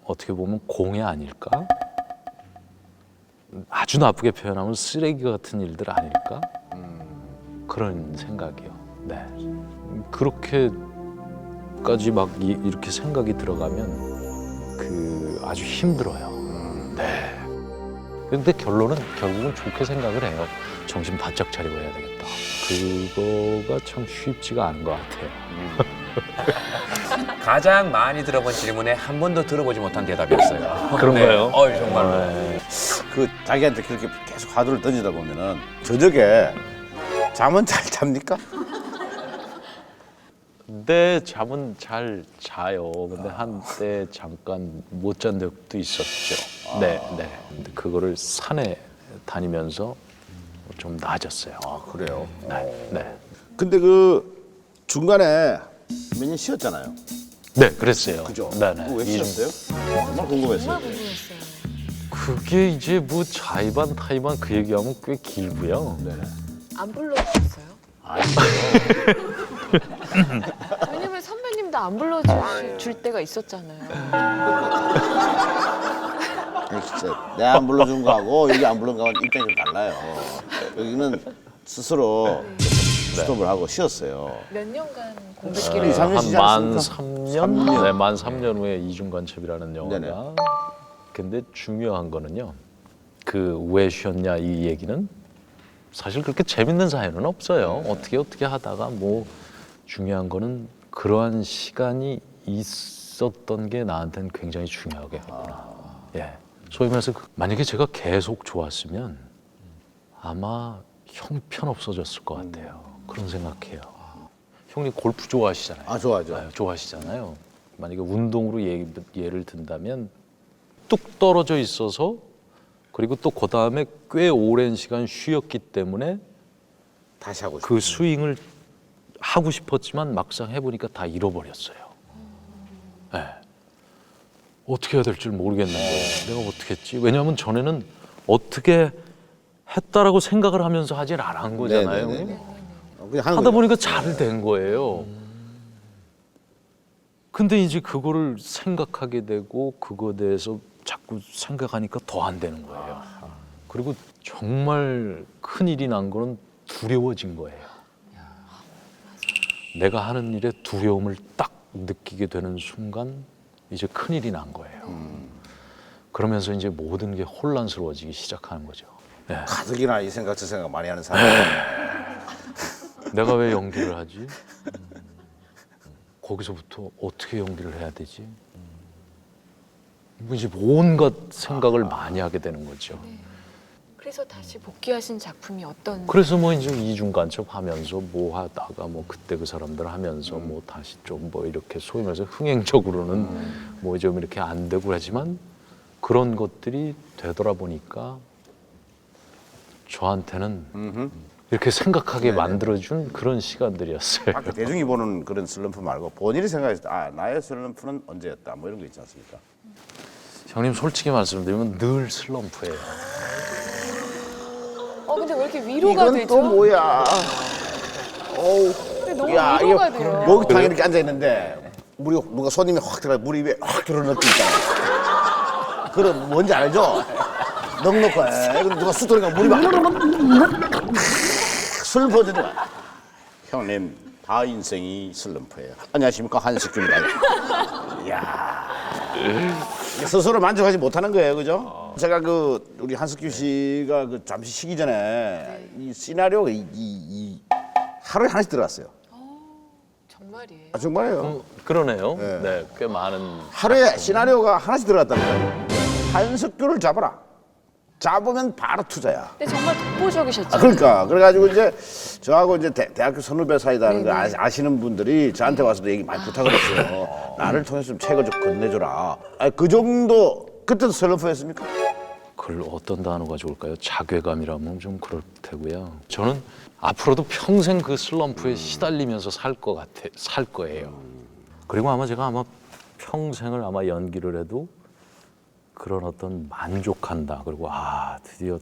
어떻게 보면 공해 아닐까? 아주 나쁘게 표현하면 쓰레기 같은 일들 아닐까? 그런 생각이요. 네. 그렇게까지 막 이렇게 생각이 들어가면 그 아주 힘들어요. 네. 근데 결론은 결국은 좋게 생각을 해요. 정신 바짝 차리고 해야 되겠다. 그거가 참 쉽지가 않은 것 같아요. 가장 많이 들어본 질문에 한 번도 들어보지 못한 대답이었어요. 그런가요? 네. 정말로. 그 자기한테 그렇게 계속 화두를 던지다 보면은 저녁에 잠은 잘 잡니까? 네, 잠은 잘 자요. 근데 한때 잠깐 못 잔 적도 있었죠. 네, 네. 근데 그거를 산에 다니면서 좀 나아졌어요. 그래요? 네, 네. 근데 그 중간에 몇 년 쉬었잖아요. 네, 그랬어요. 그죠? 네, 네. 왜 쉬었어요? 정말 궁금했어요. 그게 이제 뭐 자의반 타의반 그 얘기하면 꽤 길고요. 안 불러주셨어요? 아니요. 왜냐면 선배님도 안 불러줄 때가 있었잖아요. 진짜 내가 안 불러준 거하고 여기 안 부른 거하고 입장이 좀 달라요. 여기는 스스로 스톱을 하고 쉬었어요. 몇 년간 공백기를 한 만 3년? 네, 만 3년 후에 이중간첩이라는 영화가. 네네. 근데 중요한 거는요. 그 왜 쉬었냐 이 얘기는 사실 그렇게 재밌는 사연은 없어요. 어떻게 하다가 뭐 중요한 거는 그러한 시간이 있었던 게 나한테는 굉장히 중요하겠구나. 예. 소위 말해서 만약에 제가 계속 좋았으면 아마 형편없어졌을 것 같아요. 그런 생각해요. 형님 골프 좋아하시잖아요. 좋아하죠. 좋아하시잖아요. 만약에 운동으로 예를 든다면 뚝 떨어져 있어서 그리고 또 그 다음에 꽤 오랜 시간 쉬었기 때문에 다시 하고 그 스윙을 하고 싶었지만 막상 해보니까 다 잃어버렸어요. 네. 어떻게 해야 될 줄 모르겠는 거예요. 내가 어떻게 했지? 왜냐하면 전에는 어떻게 했다라고 생각을 하면서 하질 않은 거잖아요. 네네네. 하다 보니까 잘 된 거예요. 근데 이제 그거를 생각하게 되고 그거에 대해서 자꾸 생각하니까 더 안 되는 거예요. 그리고 정말 큰일이 난 거는 두려워진 거예요. 내가 하는 일에 두려움을 딱 느끼게 되는 순간 이제 큰일이 난 거예요. 그러면서 이제 모든 게 혼란스러워지기 시작하는 거죠. 네. 가뜩이나 이 생각 저 생각 많이 하는 사람. 내가 왜 연기를 하지? 거기서부터 어떻게 연기를 해야 되지? 뭐 이제 온갖 생각을 많이 하게 되는 거죠. 그래서 다시 복귀하신 작품이 어떤? 그래서 뭐 이제 이중간첩 하면서 뭐 하다가 뭐 그때 그 사람들 하면서 뭐 다시 좀 뭐 이렇게 소위 말해서 흥행적으로는 뭐 좀 이렇게 안 되고 하지만 그런 것들이 되돌아보니까 저한테는 이렇게 생각하게 만들어준 그런 시간들이었어요. 아까 대중이 보는 그런 슬럼프 말고 본인이 생각했을 때 나의 슬럼프는 언제였다 뭐 이런 거 있지 않습니까? 형님 솔직히 말씀드리면 늘 슬럼프예요. 근데 왜 이렇게 위로가 이건 되죠? 또 뭐야? 어우, 근데 너무 위로가 돼요. 목욕탕에 이렇게 앉아 있는데 물이 누가 손님이 확 들어가 물이 입에 확 들어오는 느낌 있잖아요. 그럼 뭔지 알죠? 넉넉해. 그럼 누가 쑥 들어가 물이 막 슬퍼지는 거야. 형님, 다 인생이 슬럼프예요. 안녕하십니까, 한석규입니다. 이야, 스스로 만족하지 못하는 거예요, 그죠? 제가 우리 한석규 씨가 잠시 쉬기 전에 이 시나리오가 하루에 하나씩 들어갔어요. 정말이에요? 아, 정말이에요. 그러네요. 네, 꽤 많은. 하루에 시나리오가 하나씩 들어갔다는 거예요. 한석규를 잡아라. 잡으면 바로 투자야. 근데 정말 독보적이셨죠. 그러니까 그래가지고 이제 저하고 이제 대학교 선후배 사이다는 거 아시는 분들이 저한테 와서도 얘기 많이 부탁을 했어요. 나를 통해서 좀 책을 좀 건네줘라. 그 정도 그때도 슬럼프였습니까? 글 어떤 단어가 좋을까요? 자괴감이라면 좀 그럴 테고요. 저는 앞으로도 평생 그 슬럼프에 시달리면서 살 거예요. 그리고 제가 평생을 연기를 해도 그런 어떤 만족한다. 그리고 드디어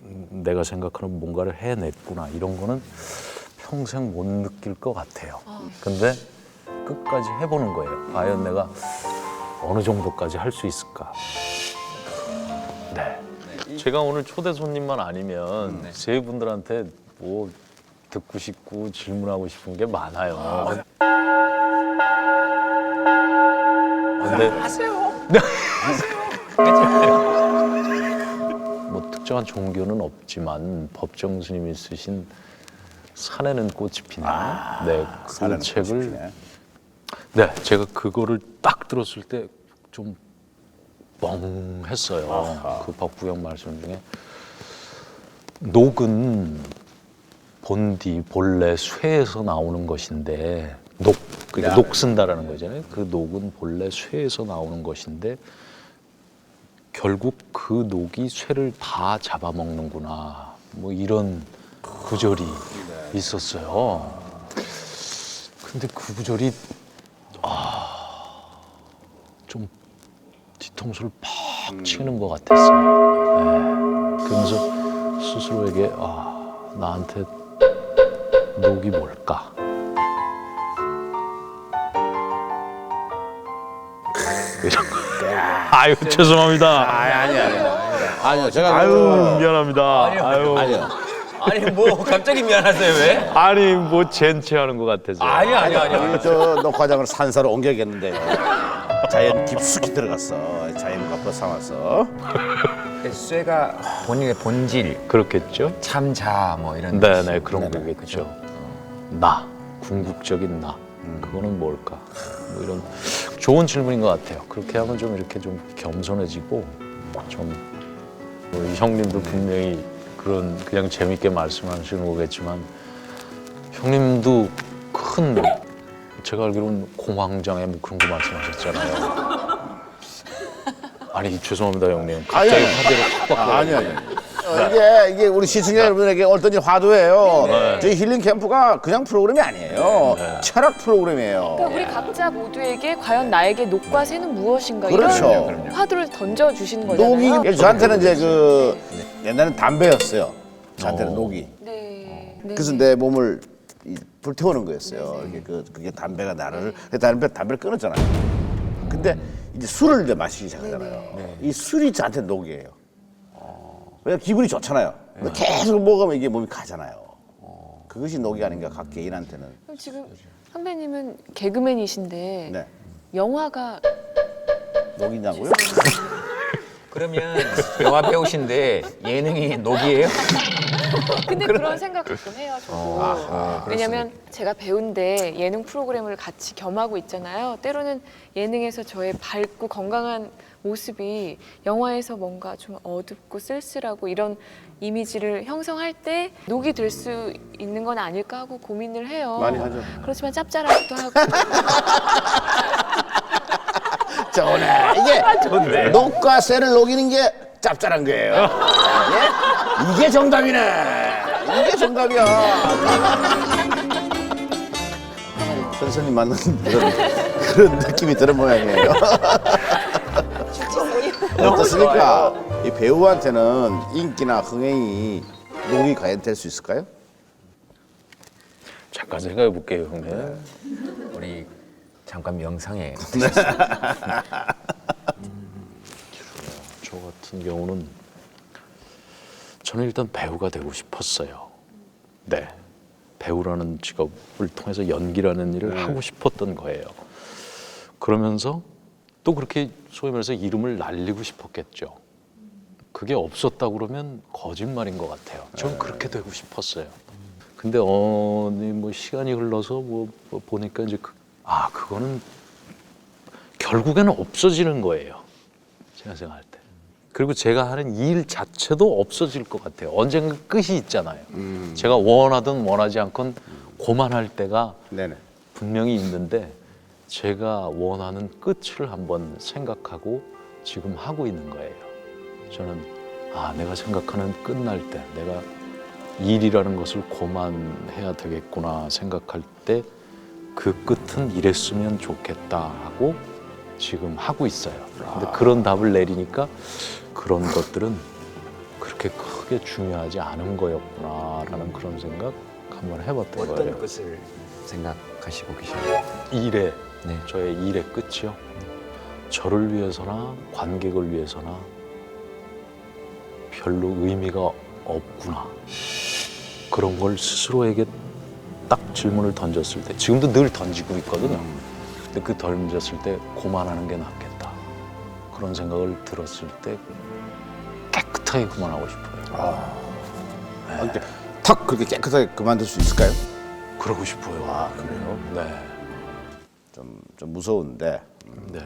내가 생각하는 뭔가를 해냈구나. 이런 거는 평생 못 느낄 것 같아요. 근데 끝까지 해보는 거예요. 과연 내가 어느 정도까지 할 수 있을까. 네. 제가 오늘 초대 손님만 아니면 세 분들한테 뭐 듣고 싶고 질문하고 싶은 게 많아요. 근데 하세요. 뭐 특정한 종교는 없지만 법정 스님이 쓰신 산에는 꽃이 피네. 그 책을 제가 그거를 딱 들었을 때 좀 멍했어요. 그 법구형 말씀 중에 녹은 본래 쇠에서 나오는 것인데 그러니까 녹 쓴다라는 거잖아요. 그 녹은 본래 쇠에서 나오는 것인데 결국 그 녹이 쇠를 다 잡아먹는구나. 뭐 이런 구절이 있었어요. 근데 그 구절이 좀 뒤통수를 팍 치는 것 같았어요. 그러면서 스스로에게 나한테 녹이 뭘까? 이런 거. 아유 죄송합니다. 아니요 제가 미안합니다. 아니요. 아니 뭐 갑자기 미안하세요 왜? 아니 뭐 젠체하는 것 같아서. 아니요. 저 녹화장을 산사로 옮겨야겠는데요. 자연 깊숙이 들어갔어. 자연과 벗삼아서. 쇠가 본인의 본질. 그렇겠죠. 참자 뭐 이런. 네네 그런 거겠죠. 나 궁극적인 나. 그거는 뭘까? 뭐 이런 좋은 질문인 것 같아요. 그렇게 하면 좀 이렇게 좀 겸손해지고 좀 우리 형님도 분명히 그냥 재밌게 말씀하시는 거겠지만 형님도 큰 제가 알기로는 공황장애 뭐 그런 거 말씀하셨잖아요. 아니 죄송합니다 형님. 갑자기 화제를 확 바꿔. 아니요. 이게 우리 시청자 여러분에게 얼떨지 화두예요. 저희 힐링 캠프가 그냥 프로그램이 아니에요. 철학 프로그램이에요. 그러니까 우리 각자 모두에게 과연 나에게 녹과 새는 무엇인가 그렇죠. 이런 화두를 던져주시는 거잖아요. 녹이 저한테는 이제 옛날에는 담배였어요. 저한테는 녹이. 그래서 내 몸을 불태우는 거였어요. 이게 그게 담배가 나를 담배를 끊었잖아요. 근데 이제 술을 이제 마시기 시작하잖아요. 이 술이 저한테 녹이에요. 왜 기분이 좋잖아요. 계속 먹으면 이게 몸이 가잖아요. 그것이 녹이 아닌가 각 개인한테는. 그럼 지금 선배님은 개그맨이신데 영화가 녹이냐고요? 그러면 영화 배우신데 예능이 녹이에요? 근데 그런 생각 가끔 해요, 저도. 왜냐면 제가 배우인데 예능 프로그램을 같이 겸하고 있잖아요. 때로는 예능에서 저의 밝고 건강한 모습이 영화에서 뭔가 좀 어둡고 쓸쓸하고 이런 이미지를 형성할 때 녹이 될 수 있는 건 아닐까 하고 고민을 해요. 많이 하죠. 그렇지만 짭짤하기도 하고. 좋네. 이게 녹과 쇠를 녹이는 게 짭짤한 거예요. 이게 정답이네. 이게 정답이야. 선생님 맞는 그런 느낌이 드는 모양이에요. 어떻습니까? 이 배우한테는 인기나 흥행이 녹이 과연 될 수 있을까요? 잠깐 생각해 볼게요, 형님. 우리 잠깐 명상해. 저 같은 경우는 저는 일단 배우가 되고 싶었어요. 네, 배우라는 직업을 통해서 연기라는 일을 하고 싶었던 거예요. 그러면서 또 그렇게 소위 말해서 이름을 날리고 싶었겠죠. 그게 없었다 그러면 거짓말인 것 같아요. 전 그렇게 되고 싶었어요. 근데 뭐 시간이 흘러서 뭐 보니까 이제 그거는 결국에는 없어지는 거예요. 제가 생각할 때. 그리고 제가 하는 일 자체도 없어질 것 같아요. 언젠가 끝이 있잖아요. 제가 원하든 원하지 않건 고만할 때가 분명히 있는데 제가 원하는 끝을 한번 생각하고 지금 하고 있는 거예요. 저는 내가 생각하는 끝날 때 내가 일이라는 것을 고만해야 되겠구나 생각할 때 그 끝은 이랬으면 좋겠다 하고 지금 하고 있어요. 근데 그런 답을 내리니까 그런 것들은 그렇게 크게 중요하지 않은 거였구나라는 그런 생각 한번 해봤던 거예요. 어떤 것을 생각하시고 계신가요? 일의, 저의 일의 끝이요. 저를 위해서나 관객을 위해서나 별로 의미가 없구나. 그런 걸 스스로에게 딱 질문을 던졌을 때, 지금도 늘 던지고 있거든요. 근데 그 던졌을 때 고만하는 게 낫겠다. 그런 생각을 들었을 때 깨끗하게 그만하고 싶어요. 이렇게 탁 그렇게 깨끗하게 그만둘 수 있을까요? 그러고 싶어요. 그래요? 네. 좀 무서운데. 네.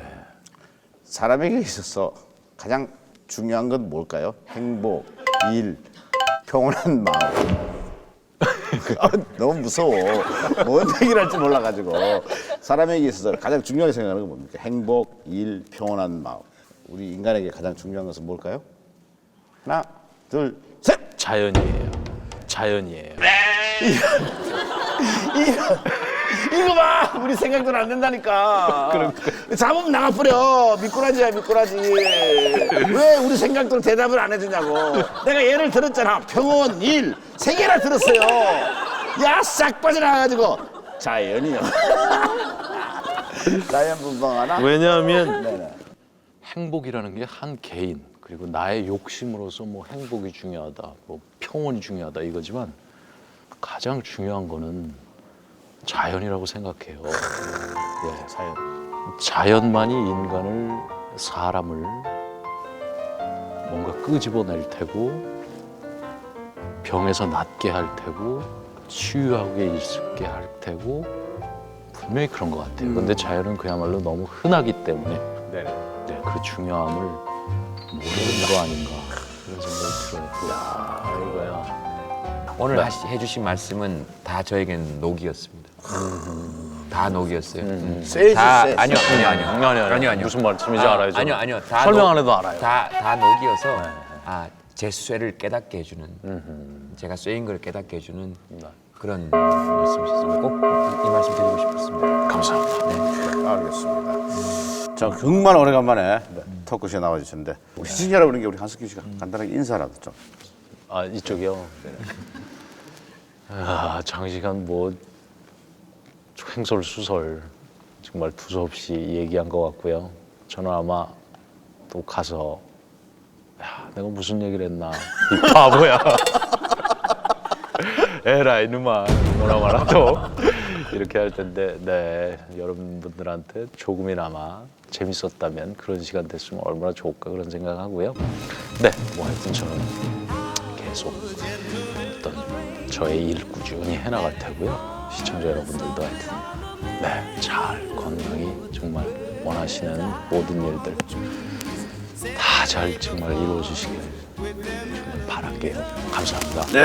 사람에게 있어서 가장 중요한 건 뭘까요? 행복, 일, 평온한 마음. 너무 무서워. 뭔 얘기를 할지 몰라가지고. 사람에게 있어서 가장 중요하게 생각하는 건 뭡니까? 행복, 일, 평온한 마음. 우리 인간에게 가장 중요한 것은 뭘까요? 하나, 둘, 셋! 자연이에요. 자연이에요. 이거 봐! 우리 생각대로 안 된다니까. 잡으면 나가버려. 미꾸라지야, 미꾸라지. 왜 우리 생각대로 대답을 안 해주냐고. 내가 예를 들었잖아. 평온, 일, 3개나 들었어요. 야, 싹 빠져나가가지고. 자연이요. 자연 분방 하나? 왜냐하면 행복이라는 게 한 개인 그리고 나의 욕심으로서 뭐 행복이 중요하다, 뭐 평온이 중요하다 이거지만 가장 중요한 거는 자연이라고 생각해요. 예, 자연. 자연만이 인간을 사람을 뭔가 끄집어낼 테고 병에서 낫게 할 테고 치유하게 있게 할 테고 분명히 그런 것 같아요. 근데 자연은 그야말로 너무 흔하기 때문에 그 중요함을 모르는 거 아닌가 그런 생각이 들어요. 이거야. 오늘 해주신 말씀은 다 저에겐 녹이었습니다. 다 녹이었어요. 세지, 세. 아니요. 무슨 말씀인지 알아요. 아니요. 설명 안 해도 알아요. 다 녹이어서 제 쇠를 깨닫게 해주는, 제가 쇠인 걸 깨닫게 해주는 그런 말씀이셨습니다. 꼭 이 말씀 드리고 싶었습니다. 감사합니다. 네, 알겠습니다. 자, 정말 오래간만에 토크쇼에 나와주셨는데 우리 시청자 여러분께 우리 한석규 씨가 간단하게 인사라도 좀. 이쪽이요. 장시간 뭐 횡설수설 정말 두서없이 얘기한 것 같고요. 저는 아마 또 가서 내가 무슨 얘기를 했나 이 바보야. 에라 이놈아 뭐라 말아도 이렇게 할 텐데 여러분들한테 조금이나마 재밌었다면 그런 시간 됐으면 얼마나 좋을까 그런 생각하고요. 뭐 하여튼 저는 계속 어떤 저의 일을 꾸준히 해나갈 테고요. 시청자 여러분들도 하여튼 잘 건강히 정말 원하시는 모든 일들 다 잘 정말 이루어지시길 정말 바랄게요. 감사합니다. 네.